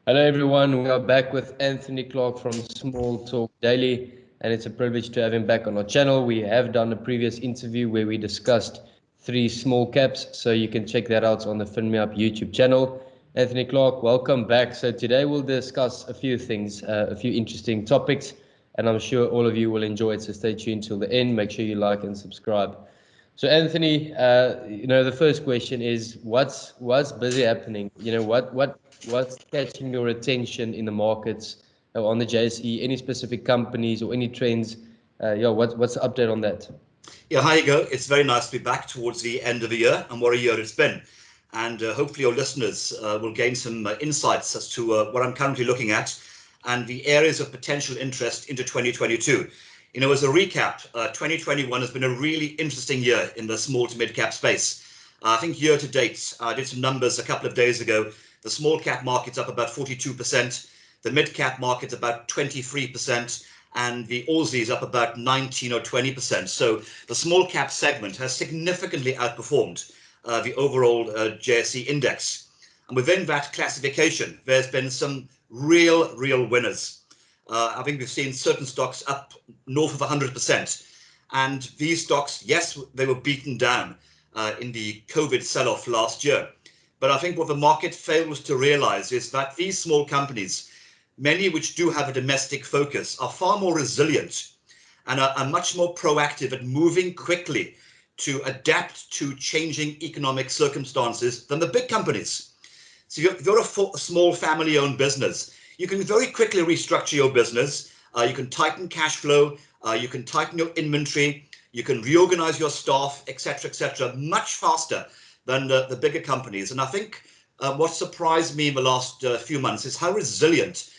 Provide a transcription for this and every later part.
Hello everyone, we are back with Anthony Clark from Small Talk Daily, and it's a privilege to have him back on our channel. We have done a previous interview where we discussed 3 small caps, so you can check that out on the FinMeUp YouTube channel. Anthony Clark, welcome back. So today we'll discuss a few things, a few interesting topics, and I'm sure all of you will enjoy it, so stay tuned till the end. Make sure you like and subscribe. So Anthony, the first question is, what's busy happening? What's catching your attention in the markets on the JSE? Any specific companies or any trends? What's the update on that? Yeah, hi Hugo. It's very nice to be back towards the end of the year, and what a year it's been. And hopefully your listeners will gain some insights as to what I'm currently looking at and the areas of potential interest into 2022. As a recap, 2021 has been a really interesting year in the small to mid cap space. I think year to date, I did some numbers a couple of days ago. The small cap market's up about 42%, the mid cap market's about 23%, and the Aussies up about 19 or 20%. So the small cap segment has significantly outperformed the overall JSE index. And within that classification, there's been some real winners. I think we've seen certain stocks up north of 100%. And these stocks, yes, they were beaten down in the COVID sell-off last year. But I think what the market fails to realize is that these small companies, many which do have a domestic focus, are far more resilient and are much more proactive at moving quickly to adapt to changing economic circumstances than the big companies. So if you're a small family-owned business, you can very quickly restructure your business. You can tighten cash flow. You can tighten your inventory. You can reorganize your staff, etc., much faster than the bigger companies. And I think what surprised me in the last few months is how resilient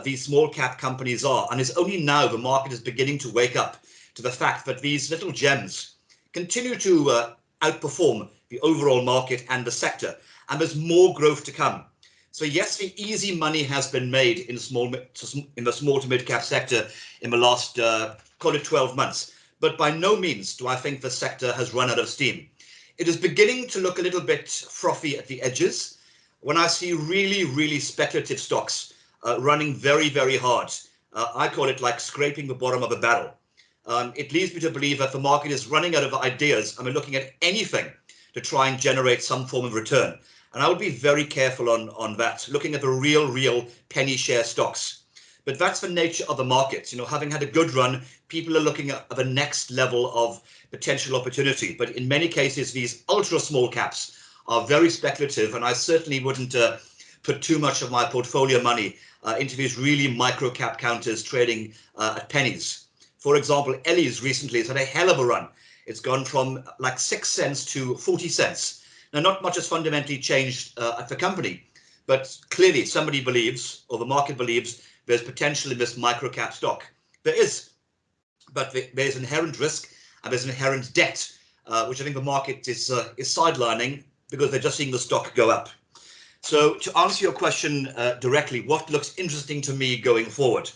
these small cap companies are. And it's only now the market is beginning to wake up to the fact that these little gems continue to outperform the overall market and the sector. And there's more growth to come. So yes, the easy money has been made in the small to mid cap sector in the last, call it 12 months. But by no means do I think the sector has run out of steam. It is beginning to look a little bit frothy at the edges when I see really speculative stocks running very hard. I call it like scraping the bottom of a barrel. It leads me to believe that the market is running out of ideas. I mean, looking at anything to try and generate some form of return. And I would be very careful on that, looking at the real penny share stocks. But that's the nature of the market. Having had a good run, people are looking at the next level of potential opportunity. But in many cases, these ultra small caps are very speculative. And I certainly wouldn't put too much of my portfolio money into these really micro cap counters trading at pennies. For example, Ellies recently has had a hell of a run. It's gone from like 6 cents to 40 cents. Now, not much has fundamentally changed at the company, but clearly somebody believes, or the market believes, there's potential in this micro cap stock. There is, but there's inherent risk and there's inherent debt, which I think the market is sidelining because they're just seeing the stock go up. So to answer your question directly, what looks interesting to me going forward?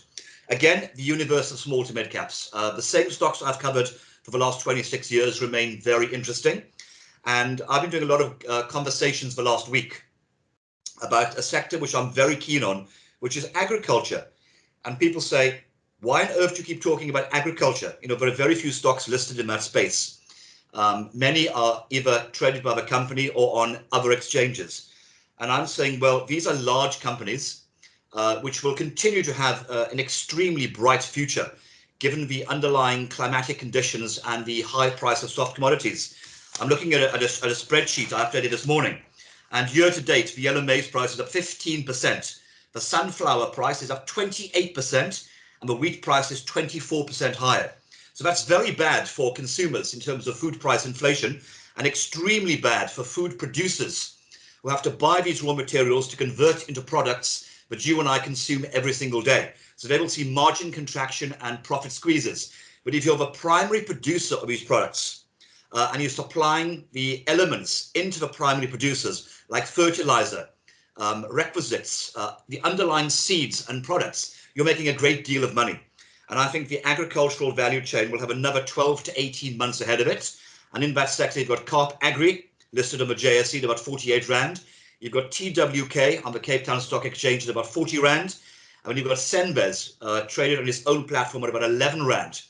Again, the universe of small to mid caps. The same stocks I've covered for the last 26 years remain very interesting. And I've been doing a lot of conversations the last week about a sector which I'm very keen on, which is agriculture. And people say, why on earth do you keep talking about agriculture? There are very few stocks listed in that space. Many are either traded by the company or on other exchanges. And I'm saying, well, these are large companies which will continue to have an extremely bright future, given the underlying climatic conditions and the high price of soft commodities. I'm looking at a spreadsheet I updated this morning, and year to date, the yellow maize price is up 15%. The sunflower price is up 28%, and the wheat price is 24% higher. So that's very bad for consumers in terms of food price inflation, and extremely bad for food producers who have to buy these raw materials to convert into products that you and I consume every single day. So they will see margin contraction and profit squeezes. But if you're the primary producer of these products, and you're supplying the elements into the primary producers like fertilizer, requisites, the underlying seeds and products, you're making a great deal of money. And I think the agricultural value chain will have another 12 to 18 months ahead of it. And in that sector, you've got Agri listed on the JSE at about 48 Rand. You've got TWK on the Cape Town Stock Exchange at about 40 Rand. And then you've got Senbez traded on its own platform at about 11 Rand.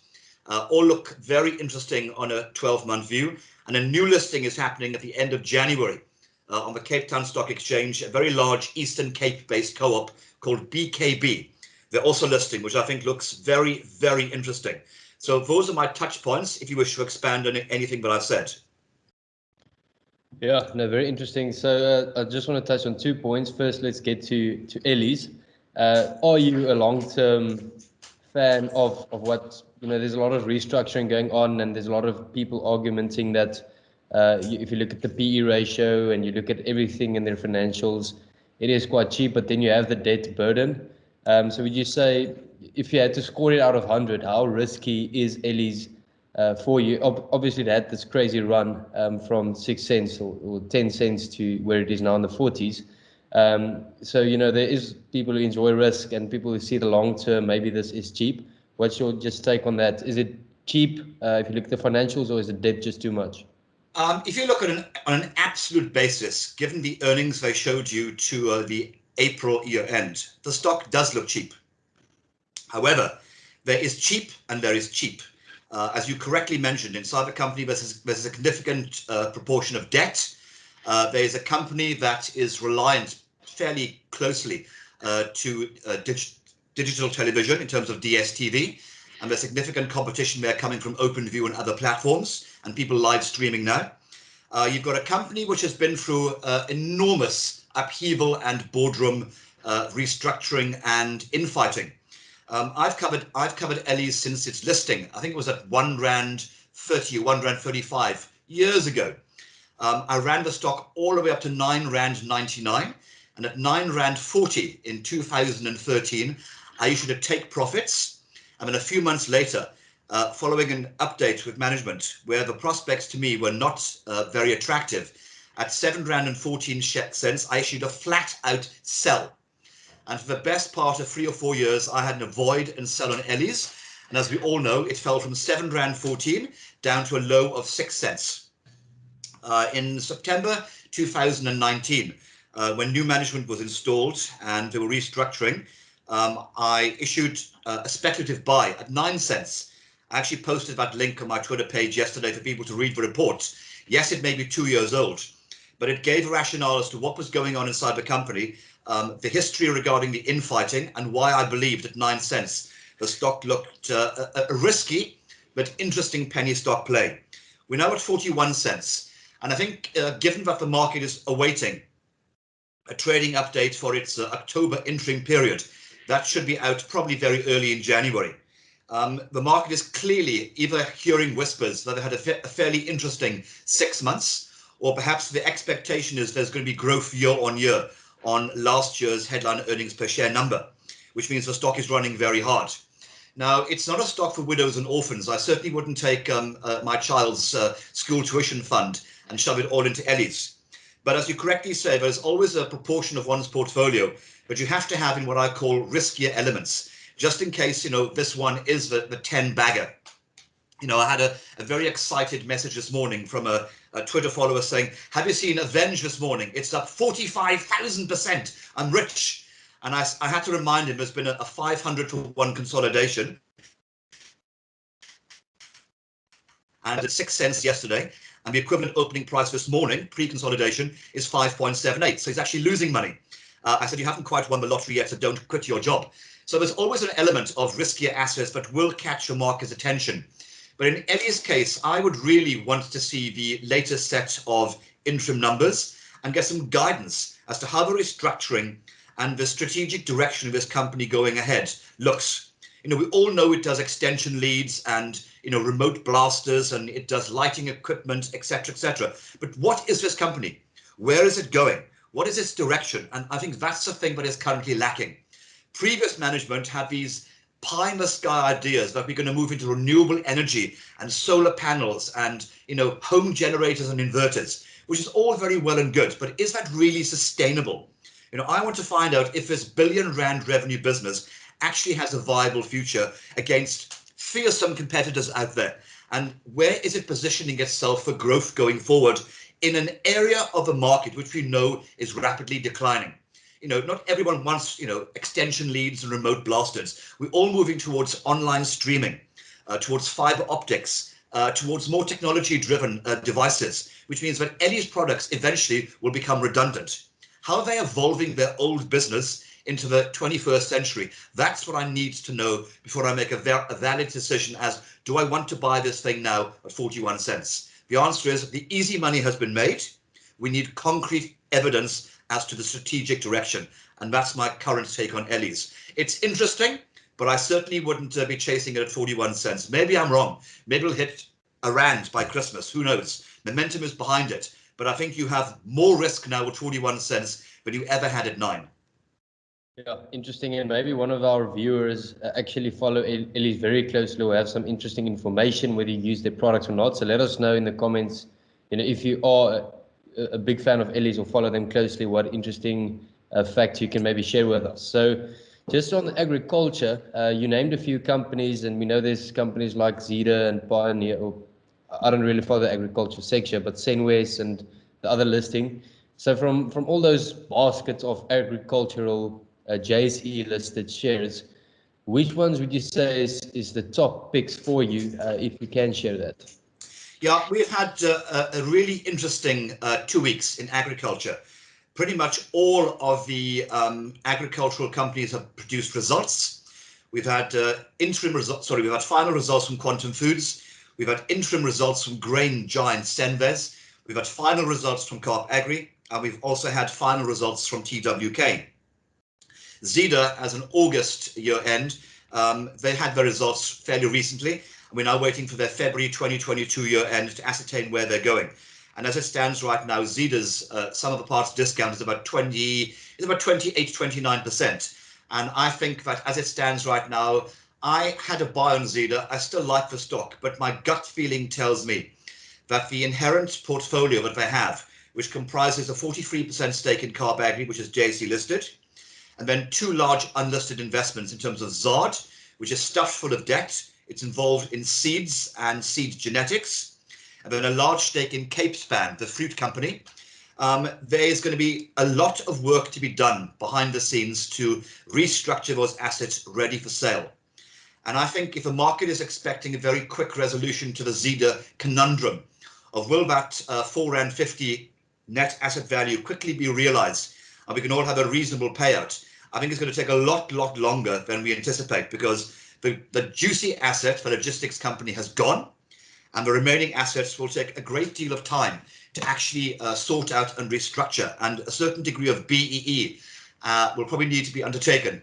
All look very interesting on a 12-month view. And a new listing is happening at the end of January on the Cape Town Stock Exchange, a very large Eastern Cape-based co-op called BKB. They're also listing, which I think looks very, very interesting. So those are my touch points, if you wish to expand on anything that I've said. Yeah, no, very interesting. So I just want to touch on 2 points. First, let's get to Ellies. Are you a long-term fan of what, there's a lot of restructuring going on, and there's a lot of people argumenting that if you look at the PE ratio and you look at everything in their financials, it is quite cheap, but then you have the debt burden. So would you say, if you had to score it out of 100, how risky is Ellies for you? Obviously, they had this crazy run from 6 cents or 10 cents to where it is now in the 40s. So, there is people who enjoy risk and people who see the long term, maybe this is cheap. What's your just take on that? Is it cheap if you look at the financials, or is the debt just too much? If you look at on an absolute basis, given the earnings they showed you to the April year end, the stock does look cheap. However, there is cheap and there is cheap. As you correctly mentioned, inside the company, there's a significant proportion of debt. There is a company that is reliant fairly closely to digital television in terms of DSTV, and there's significant competition there coming from OpenView and other platforms, and people live streaming now. You've got a company which has been through enormous upheaval and boardroom restructuring and infighting. I've covered Ellies since its listing. I think it was at R1.30 or R1.35 years ago. I ran the stock all the way up to R9.99, and at R9.40 in 2013, I issued a take profits. And then a few months later, following an update with management where the prospects to me were not very attractive, at R7.14, I issued a flat out sell. And for the best part of 3 or 4 years, I had an avoid and sell on Ellies. And as we all know, it fell from R7.14 down to a low of 6 cents. In September 2019, when new management was installed and they were restructuring, I issued a speculative buy at 9 cents. I actually posted that link on my Twitter page yesterday for people to read the report. Yes, it may be 2 years old, but it gave a rationale as to what was going on inside the company, the history regarding the infighting, and why I believed at 9 cents the stock looked a risky but interesting penny stock play. We're now at 41 cents. And I think given that the market is awaiting a trading update for its October interim period, that should be out probably very early in January. The market is clearly either hearing whispers that they had a fairly interesting 6 months, or perhaps the expectation is there's going to be growth year on year on last year's headline earnings per share number, which means the stock is running very hard. Now, it's not a stock for widows and orphans. I certainly wouldn't take my child's school tuition fund and shove it all into Ellies. But as you correctly say, there's always a proportion of one's portfolio that you have to have in what I call riskier elements, just in case, this one is the 10 bagger. I had a very excited message this morning from a Twitter follower saying, have you seen Avenge this morning? It's up 45,000%. I'm rich. And I had to remind him there's been a 500-to-1 consolidation. And at 6 cents yesterday, and the equivalent opening price this morning, pre-consolidation, is 5.78. So he's actually losing money. I said, you haven't quite won the lottery yet, so don't quit your job. So there's always an element of riskier assets that will catch your market's attention. But in Ellies' case, I would really want to see the latest set of interim numbers and get some guidance as to how the restructuring and the strategic direction of this company going ahead looks. We all know it does extension leads and remote blasters, and it does lighting equipment, etc., etc. But what is this company? Where is it going? What is its direction? And I think that's the thing that is currently lacking. Previous management had these pie in the sky ideas that we're going to move into renewable energy and solar panels and home generators and inverters, which is all very well and good, but is that really sustainable? I want to find out if this billion-rand revenue business actually has a viable future against fearsome competitors out there, and where is it positioning itself for growth going forward in an area of the market which we know is rapidly declining. Not everyone wants, extension leads and remote blasters. We're all moving towards online streaming, towards fiber optics, towards more technology-driven devices, which means that Ellies products eventually will become redundant. How are they evolving their old business into the 21st century? That's what I need to know before I make a valid decision as, do I want to buy this thing now at 41 cents? The answer is the easy money has been made. We need concrete evidence as to the strategic direction. And that's my current take on Ellies. It's interesting, but I certainly wouldn't be chasing it at 41 cents. Maybe I'm wrong. Maybe it'll hit a rand by Christmas. Who knows? Momentum is behind it. But I think you have more risk now at 41 cents than you ever had at 9. Yeah, interesting. And maybe one of our viewers actually follow Ellies very closely or have some interesting information whether you use their products or not. So let us know in the comments, if you are a big fan of Ellies or follow them closely, what interesting facts you can maybe share with us. So just on agriculture, you named a few companies, and we know there's companies like Zeda and Pioneer, or I don't really follow the agriculture sector, but Senwes and the other listing. So from all those baskets of agricultural JSE listed shares, which ones would you say is the top picks for you, if you can share that? Yeah, we've had a really interesting 2 weeks in agriculture. Pretty much all of the agricultural companies have produced results. We've had we've had final results from Quantum Foods. We've had interim results from grain giant Senwes. We've had final results from Agri, and we've also had final results from TWK. Zeda, as an August year end, they had their results fairly recently. We're now waiting for their February 2022 year end to ascertain where they're going. And as it stands right now, Zeda's sum of the parts discount is about 28, 29%. And I think that as it stands right now, I had a buy on Zeda. I still like the stock, but my gut feeling tells me that the inherent portfolio that they have, which comprises a 43% stake in Agri, which is JSE listed, and then 2 large unlisted investments in terms of Zard, which is stuffed full of debt. It's involved in seeds and seed genetics, and then a large stake in Capespan, the fruit company. There's going to be a lot of work to be done behind the scenes to restructure those assets ready for sale. And I think if the market is expecting a very quick resolution to the Zeda conundrum of will that £4.50 net asset value quickly be realized, and we can all have a reasonable payout, I think it's going to take a lot longer than we anticipate, because the juicy asset, the logistics company, has gone, and the remaining assets will take a great deal of time to actually sort out and restructure, and a certain degree of BEE will probably need to be undertaken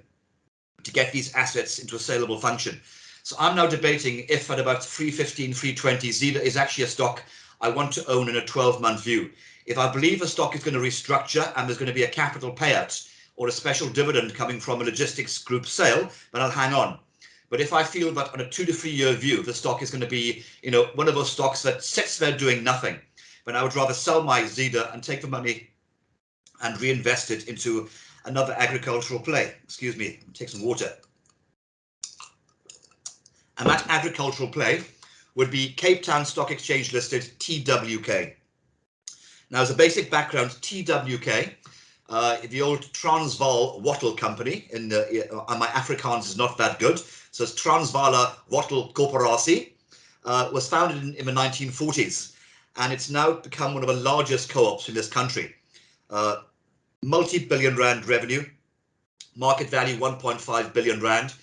to get these assets into a saleable function. So I'm now debating if at about 315, 320, Zeda is actually a stock I want to own in a 12-month view. If I believe a stock is going to restructure and there's going to be a capital payout or a special dividend coming from a logistics group sale, then I'll hang on. But if I feel that on a 2 to 3 year view, the stock is going to be, one of those stocks that sits there doing nothing, then I would rather sell my Zeda and take the money and reinvest it into another agricultural play. Excuse me, take some water. And that agricultural play would be Cape Town Stock Exchange listed TWK. Now, as a basic background, TWK, the old Transvaal Wattle Company, and my Afrikaans is not that good, so it's Transvaal Wattle Corporatie, was founded in the 1940s, and it's now become one of the largest co-ops in this country. Multi-billion rand revenue, market value 1.5 billion rand.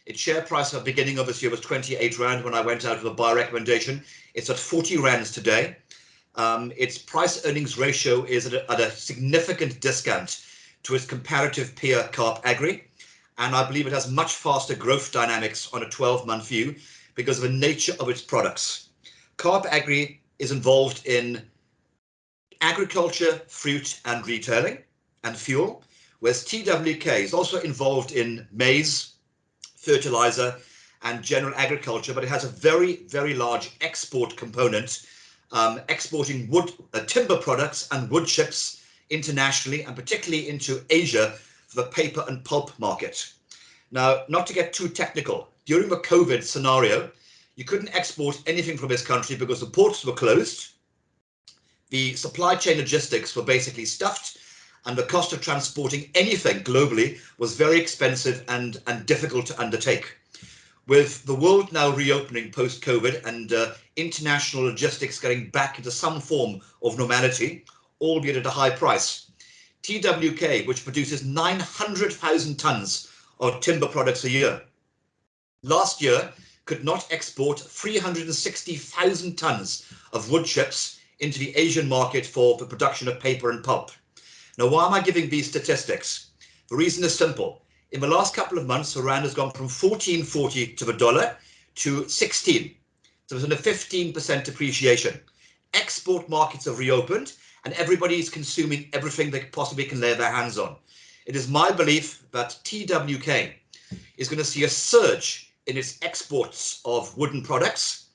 Its share price at the beginning of this year was 28 rand when I went out with a buy recommendation. It's at 40 rands today. Its price earnings ratio is at a significant discount to its comparative peer Agri, and I believe it has much faster growth dynamics on a 12-month view because of the nature of its products. Agri is involved in agriculture, fruit and retailing and fuel, whereas TWK is also involved in maize, fertilizer and general agriculture, but it has a very, very large export component, exporting wood, timber products and wood chips internationally, and particularly into Asia for the paper and pulp market. Now, not to get too technical, during the COVID scenario, you couldn't export anything from this country because the ports were closed. The supply chain logistics were basically stuffed, and the cost of transporting anything globally was very expensive and difficult to undertake. With the world now reopening post-COVID and international logistics getting back into some form of normality, albeit at a high price, TWK, which produces 900,000 tons of timber products a year, last year could not export 360,000 tons of wood chips into the Asian market for the production of paper and pulp. Now, why am I giving these statistics? The reason is simple. In the last couple of months, the rand has gone from 14.40 to the dollar to 16. So there's been a 15% depreciation. Export markets have reopened, and everybody is consuming everything they possibly can lay their hands on. It is my belief that TWK is going to see a surge in its exports of wooden products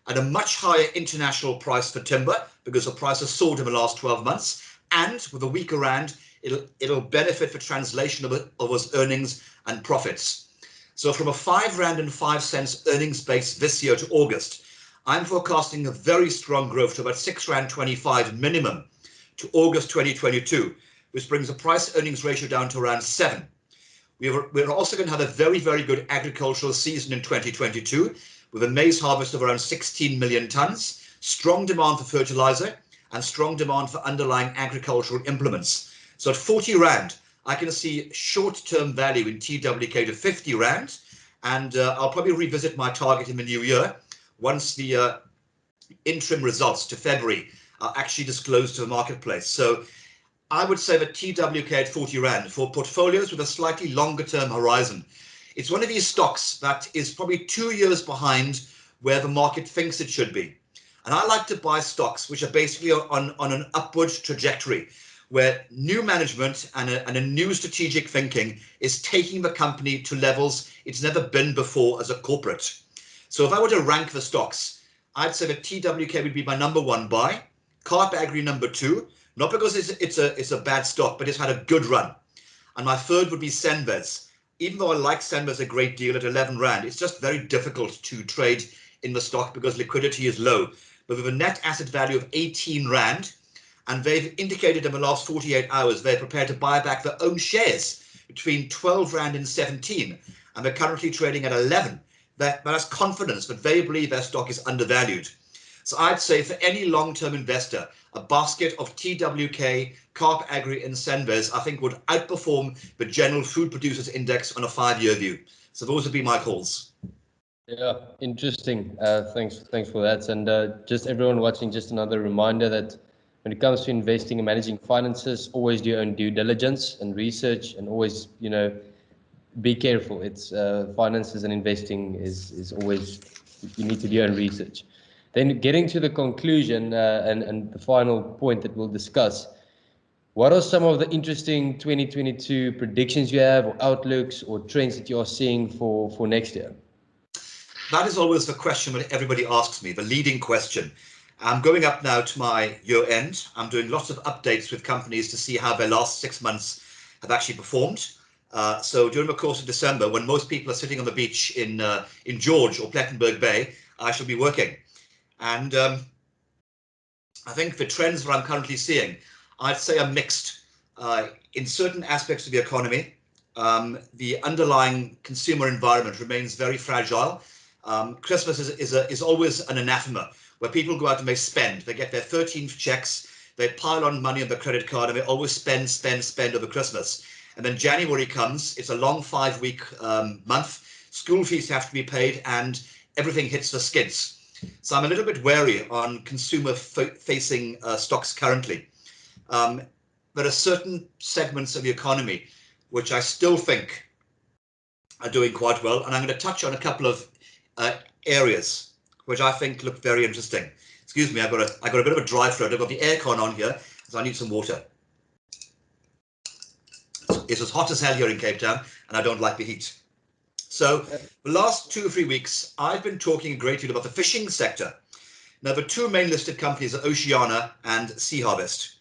at a much higher international price for timber, because the price has soared in the last 12 months. And with a weaker rand, it'll benefit for translation of those earnings and profits. So from a R5.05 earnings base this year to August, I'm forecasting a very strong growth to about R6.25 minimum to August 2022, which brings the price earnings ratio down to around 7. We're also going to have a very, very good agricultural season in 2022, with a maize harvest of around 16 million tons, strong demand for fertilizer, and strong demand for underlying agricultural implements. So at 40 rand, I can see short-term value in TWK to 50 rand, and I'll probably revisit my target in the new year once the interim results to February are actually disclosed to the marketplace. So I would say that TWK at 40 rand for portfolios with a slightly longer term horizon. It's one of these stocks that is probably 2 years behind where the market thinks it should be. And I like to buy stocks which are basically on an upward trajectory, where new management and a new strategic thinking is taking the company to levels it's never been before as a corporate. So if I were to rank the stocks, I'd say that TWK would be my #1 buy, Agri #2, not because it's a bad stock, but it's had a good run. And my third would be Senvez. Even though I like Senvez a great deal at 11 rand, it's just very difficult to trade in the stock because liquidity is low. But with a net asset value of 18 rand, and they've indicated in the last 48 hours they're prepared to buy back their own shares between 12 rand and 17, and they're currently trading at 11. That has confidence that they believe their stock is undervalued. So I'd say for any long-term investor, a basket of TWK, Agri and Senvez, I think would outperform the general food producers index on a 5-year view. So those would be my calls. Yeah, interesting. Thanks for that. And just everyone watching, just another reminder that when it comes to investing and managing finances, always do your own due diligence and research, and always, be careful. It's finances and investing is always, you need to do your own research. Then getting to the conclusion and the final point that we'll discuss, what are some of the interesting 2022 predictions you have, or outlooks, or trends that you are seeing for next year? That is always the question that everybody asks me, the leading question. I'm going up now to my year end. I'm doing lots of updates with companies to see how their last 6 months have actually performed. So during the course of December, when most people are sitting on the beach in George or Plettenberg Bay, I shall be working. And I think the trends that I'm currently seeing, I'd say are mixed. In certain aspects of the economy, the underlying consumer environment remains very fragile. Christmas is always an anathema, where people go out and they spend. They get their 13th checks, they pile on money on the credit card, and they always spend over Christmas. And then January comes, it's a long 5-week month, school fees have to be paid, and everything hits the skids. So I'm a little bit wary on consumer-facing stocks currently. There are certain segments of the economy which I still think are doing quite well, and I'm going to touch on a couple of areas which I think look very interesting. Excuse me, I got a bit of a dry throat. I've got the aircon on here, so I need some water. It's as hot as hell here in Cape Town, and I don't like the heat. So the last 2 or 3 weeks, I've been talking a great deal about the fishing sector. Now, the two main listed companies are Oceana and Sea Harvest.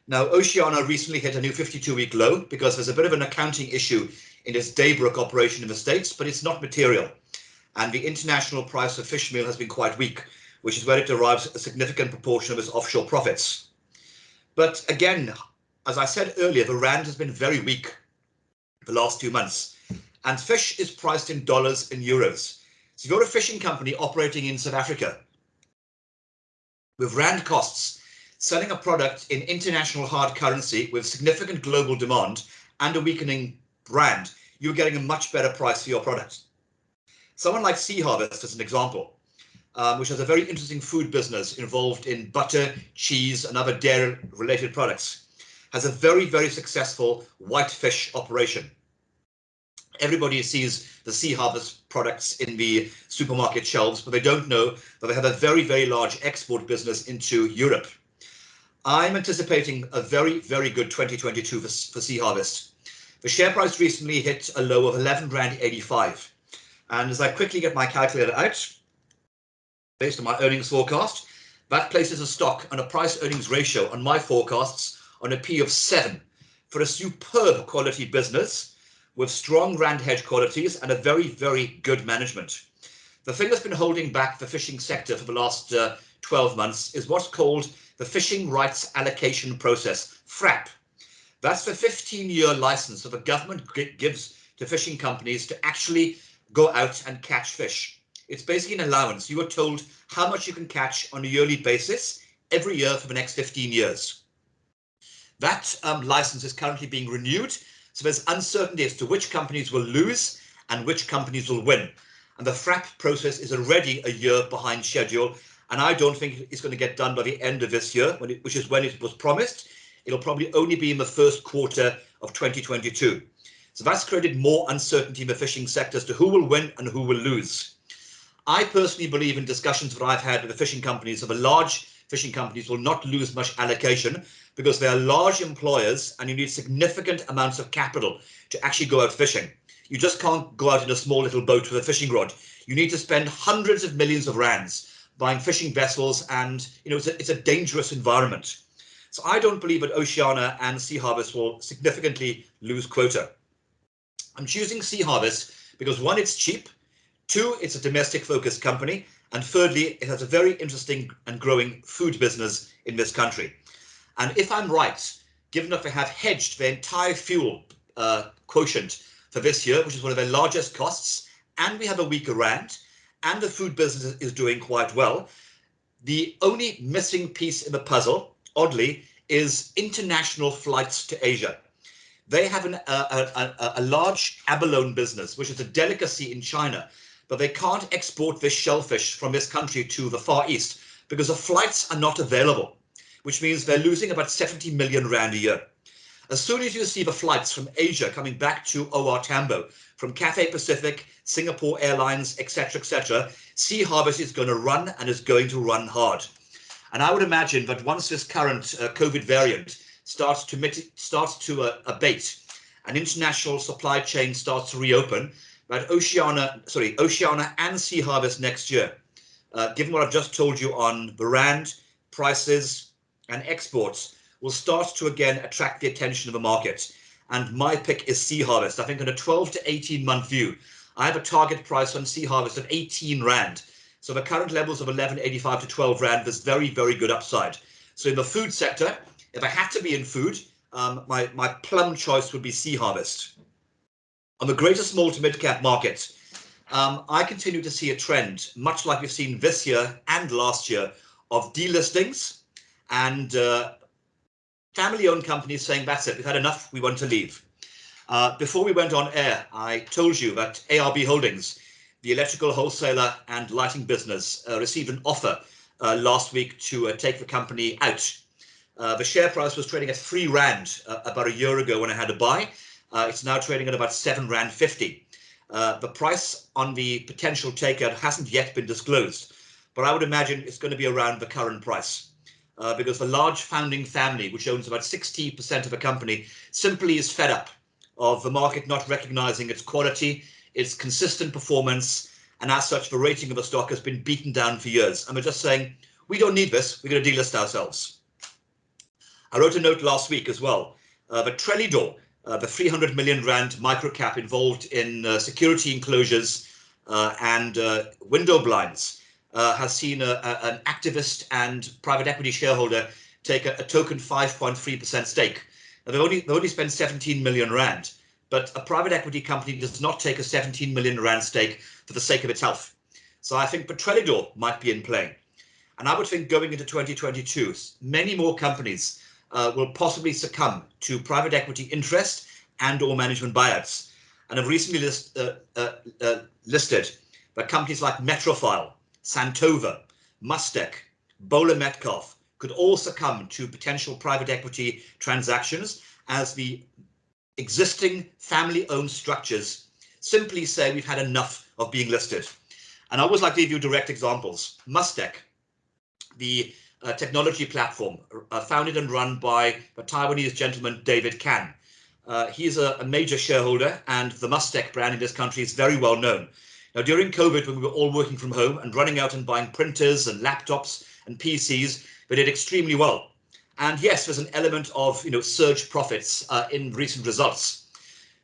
Now, Oceana recently hit a new 52-week low because there's a bit of an accounting issue in its Daybrook operation in the States, but it's not material. And the international price of fish meal has been quite weak, which is where it derives a significant proportion of its offshore profits. But again, as I said earlier, the rand has been very weak the last 2 months, and fish is priced in dollars and euros. So if you're a fishing company operating in South Africa with rand costs, selling a product in international hard currency with significant global demand and a weakening rand, you're getting a much better price for your product. Someone like Sea Harvest, as an example, which has a very interesting food business involved in butter, cheese, and other dairy-related products, has a very, very successful white fish operation. Everybody sees the Sea Harvest products in the supermarket shelves, but they don't know that they have a very, very large export business into Europe. I'm anticipating a very, very good 2022 for Sea Harvest. The share price recently hit a low of 11 Rand 85. And as I quickly get my calculator out, based on my earnings forecast, that places a stock on a price earnings ratio on my forecasts on a P of 7 for a superb quality business with strong rand hedge qualities and a very, very good management. The thing that's been holding back the fishing sector for the last 12 months is what's called the Fishing Rights Allocation Process, FRAP. That's the 15-year license that the government gives to fishing companies to actually go out and catch fish. It's basically an allowance. You are told how much you can catch on a yearly basis every year for the next 15 years. That license is currently being renewed, so there's uncertainty as to which companies will lose and which companies will win. And the FRAP process is already a year behind schedule, and I don't think it's going to get done by the end of this year, which is when it was promised. It'll probably only be in the first quarter of 2022. So that's created more uncertainty in the fishing sector as to who will win and who will lose. I personally believe in discussions that I've had with the fishing companies, that the large fishing companies will not lose much allocation because they are large employers and you need significant amounts of capital to actually go out fishing. You just can't go out in a small little boat with a fishing rod. You need to spend hundreds of millions of rands buying fishing vessels, and it's a dangerous environment. So I don't believe that Oceana and Sea Harvest will significantly lose quota. I'm choosing Sea Harvest because 1, it's cheap, 2, it's a domestic focused company, and thirdly, it has a very interesting and growing food business in this country. And if I'm right, given that they have hedged their entire fuel quotient for this year, which is one of their largest costs, and we have a weaker rand, and the food business is doing quite well, the only missing piece in the puzzle, oddly, is international flights to Asia. They have a large abalone business, which is a delicacy in China, but they can't export this shellfish from this country to the Far East because the flights are not available, which means they're losing about 70 million Rand a year. As soon as you see the flights from Asia coming back to OR Tambo, from Cathay Pacific, Singapore Airlines, etc., Sea Harvest is going to run, and is going to run hard. And I would imagine that once this current COVID variant starts to abate, and international supply chain starts to reopen, that Oceana and Sea Harvest next year, given what I've just told you on the rand, prices, and exports, will start to again attract the attention of the market. And my pick is Sea Harvest. I think on a 12 to 18 month view, I have a target price on Sea Harvest of 18 Rand. So the current levels of 11.85 to 12 Rand, there's very, very good upside. So in the food sector, if I had to be in food, my plum choice would be Sea Harvest. On the greater small to mid-cap market, I continue to see a trend, much like we've seen this year and last year, of delistings and family-owned companies saying, that's it, we've had enough, we want to leave. Before we went on air, I told you that ARB Holdings, the electrical wholesaler and lighting business, received an offer last week to take the company out. The share price was trading at 3 Rand about a year ago when I had to buy. It's now trading at about 7 Rand 50. The price on the potential takeout hasn't yet been disclosed, but I would imagine it's going to be around the current price. Because the large founding family, which owns about 60% of the company, simply is fed up of the market not recognizing its quality, its consistent performance, and as such, the rating of the stock has been beaten down for years. And we're just saying, we don't need this, we're going to delist ourselves. I wrote a note last week as well. The Trellidor, the 300 million Rand microcap involved in security enclosures and window blinds, has seen an activist and private equity shareholder take a token 5.3% stake. Now, they've only spent 17 million rand, but a private equity company does not take a 17 million rand stake for the sake of its health. So I think Petrelidor might be in play. And I would think going into 2022, many more companies will possibly succumb to private equity interest and or management buyouts. And have recently listed by companies like Metrofile, Santova, Mustec, Bowler Metcalf could all succumb to potential private equity transactions as the existing family-owned structures simply say we've had enough of being listed. And I always like to give you direct examples. Mustec, the technology platform founded and run by the Taiwanese gentleman David Kan. He's a major shareholder, and the Mustec brand in this country is very well known. Now, during COVID, when we were all working from home and running out and buying printers and laptops and PCs, they did extremely well. And yes, there's an element of surge profits in recent results.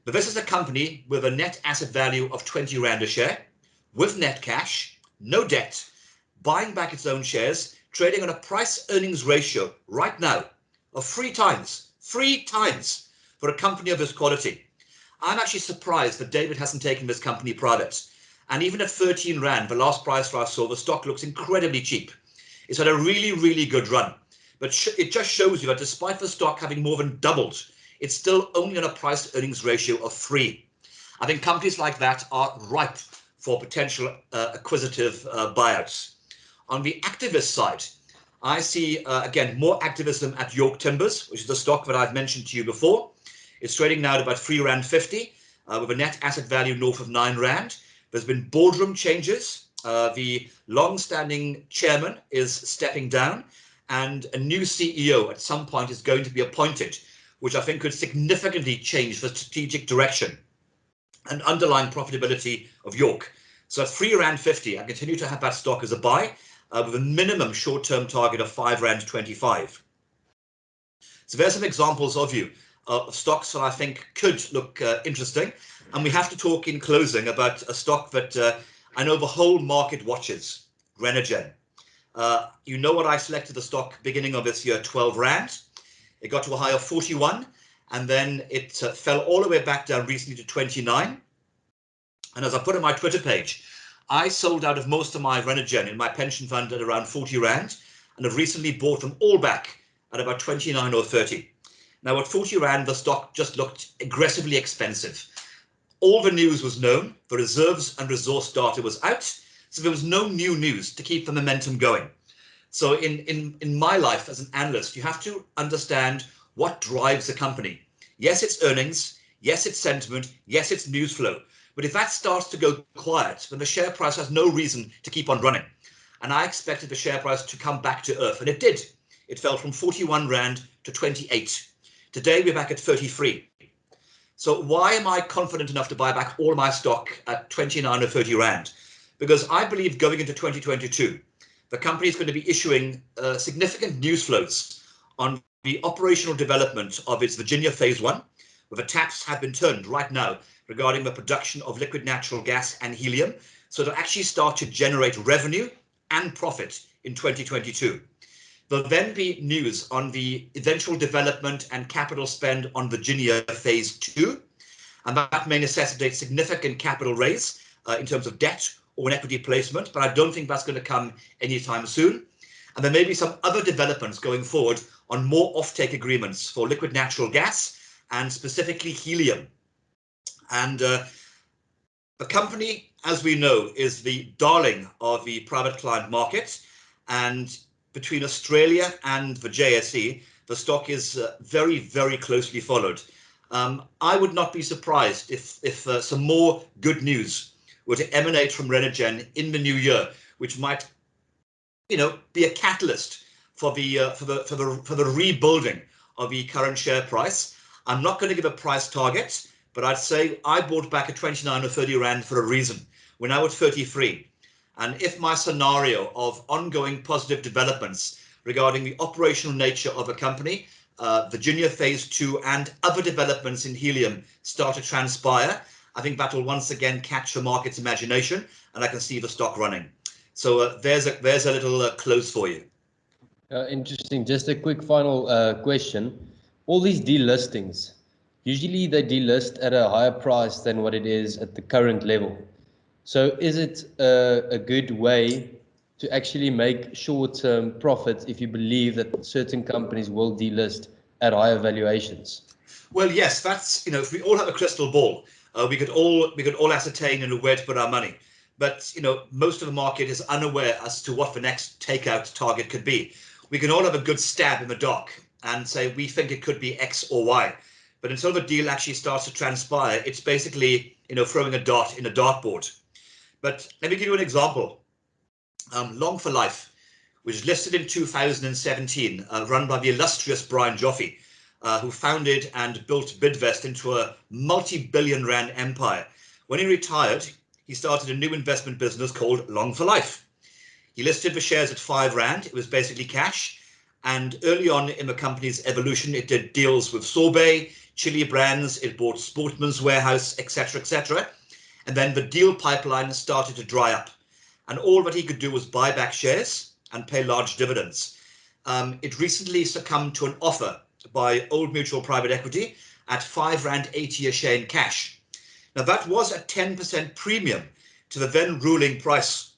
But this is a company with a net asset value of 20 Rand a share, with net cash, no debt, buying back its own shares, trading on a price earnings ratio right now of 3 times for a company of this quality. I'm actually surprised that David hasn't taken this company private. And even at 13 Rand, the last price I saw, the stock looks incredibly cheap. It's had a really, really good run. But it just shows you that despite the stock having more than doubled, it's still only on a price earnings ratio of 3. I think companies like that are ripe for potential acquisitive buyouts. On the activist side, I see, again, more activism at York Timbers, which is the stock that I've mentioned to you before. It's trading now at about 3.50 Rand with a net asset value north of 9 Rand. There's been boardroom changes. The long-standing chairman is stepping down, and a new CEO at some point is going to be appointed, which I think could significantly change the strategic direction and underlying profitability of York. So at 3.50 Rand, I continue to have that stock as a buy with a minimum short-term target of 5.25 Rand. So there's some examples of stocks that I think could look interesting. And we have to talk in closing about a stock that I know the whole market watches, Renergen. You know what I selected the stock beginning of this year, 12 Rand. It got to a high of 41, and then it fell all the way back down recently to 29. And as I put on my Twitter page, I sold out of most of my Renergen in my pension fund at around 40 Rand, and have recently bought them all back at about 29 or 30. Now at 40 Rand, the stock just looked aggressively expensive. All the news was known, the reserves and resource data was out, so there was no new news to keep the momentum going. So in my life as an analyst, you have to understand what drives a company. Yes, it's earnings. Yes, it's sentiment. Yes, it's news flow. But if that starts to go quiet, then the share price has no reason to keep on running. And I expected the share price to come back to earth, and it did. It fell from 41 Rand to 28. Today, we're back at 33. So why am I confident enough to buy back all my stock at 29 or 30 Rand? Because I believe going into 2022, the company is going to be issuing significant news flows on the operational development of its Virginia Phase 1, where the taps have been turned right now regarding the production of liquid natural gas and helium. So to actually start to generate revenue and profit in 2022. There'll then be news on the eventual development and capital spend on Virginia Phase 2, and that may necessitate significant capital raise in terms of debt or an equity placement, but I don't think that's going to come anytime soon. And there may be some other developments going forward on more offtake agreements for liquid natural gas and specifically helium. And the company, as we know, is the darling of the private client market, and between Australia and the JSE, the stock is very, very closely followed. I would not be surprised if some more good news were to emanate from Renergen in the new year, which might, be a catalyst for the rebuilding of the current share price. I'm not going to give a price target, but I'd say I bought back at 29 or 30 Rand for a reason. We're now at 33. And if my scenario of ongoing positive developments regarding the operational nature of a company, Virginia Phase 2 and other developments in helium start to transpire, I think that will once again catch the market's imagination, and I can see the stock running. So there's a little close for you. Interesting. Just a quick final question. All these delistings, usually they delist at a higher price than what it is at the current level. So is it a good way to actually make short-term profits if you believe that certain companies will delist at higher valuations? Well, yes, that's, if we all have a crystal ball, we could all ascertain where to put our money. But most of the market is unaware as to what the next takeout target could be. We can all have a good stab in the dark and say we think it could be X or Y. But until the deal actually starts to transpire, it's basically throwing a dart in a dartboard. But let me give you an example. Long for Life, which was listed in 2017, run by the illustrious Brian Joffe, who founded and built Bidvest into a multi-billion rand empire. When he retired, he started a new investment business called Long for Life. He listed the shares at 5 rand. It was basically cash. And early on in the company's evolution, it did deals with Sorbet, Chili brands, it bought Sportsman's Warehouse, etc., etc. And then the deal pipeline started to dry up. And all that he could do was buy back shares and pay large dividends. It recently succumbed to an offer by Old Mutual Private Equity at 5.80 rand a share in cash. Now that was a 10% premium to the then ruling price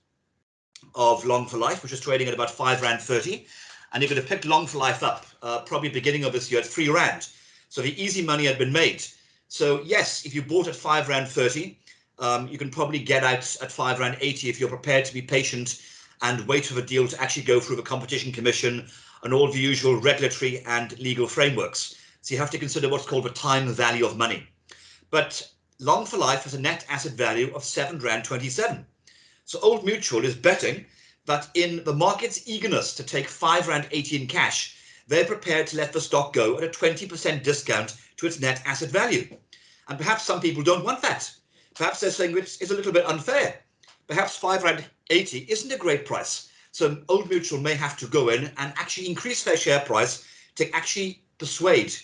of Long for Life, which was trading at about 5.30 rand. And you could have picked Long for Life up probably beginning of this year at 3 rand. So the easy money had been made. So yes, if you bought at 5.30 rand, you can probably get out at 5.80 rand if you're prepared to be patient and wait for the deal to actually go through the Competition Commission and all the usual regulatory and legal frameworks. So you have to consider what's called the time value of money. But Long for Life has a net asset value of 7.27 rand. So Old Mutual is betting that in the market's eagerness to take 5.80 rand in cash, they're prepared to let the stock go at a 20% discount to its net asset value. And perhaps some people don't want that. Perhaps they're saying it's a little bit unfair. Perhaps 5.80 rand isn't a great price. So Old Mutual may have to go in and actually increase their share price to actually persuade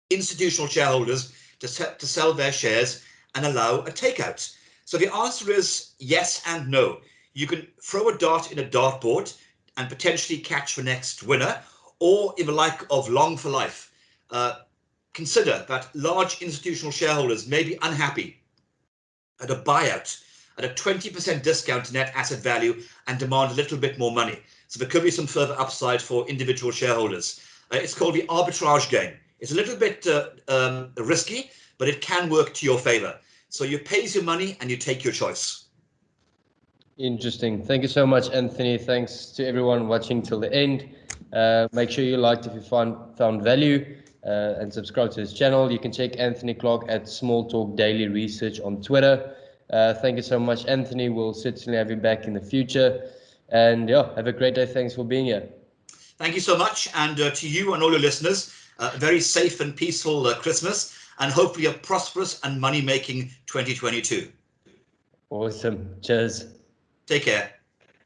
institutional shareholders to sell their shares and allow a takeout. So the answer is yes and no. You can throw a dart in a dartboard and potentially catch the next winner, or in the like of Long for Life, consider that large institutional shareholders may be unhappy at a buyout at a 20% discount to net asset value and demand a little bit more money. So there could be some further upside for individual shareholders. It's called the arbitrage game. It's a little bit risky, but it can work to your favor. So you pays your money and you take your choice. Interesting. Thank you so much, Anthony. Thanks to everyone watching till the end. Make sure you liked if you found value and subscribe to his channel. You can check Anthony Clark at Small Talk Daily Research on Twitter. Thank you so much, Anthony. We'll certainly have you back in the future. And yeah, have a great day. Thanks for being here. Thank you so much. And to you and all your listeners, a very safe and peaceful Christmas, and hopefully a prosperous and money-making 2022. Awesome. Cheers. Take care.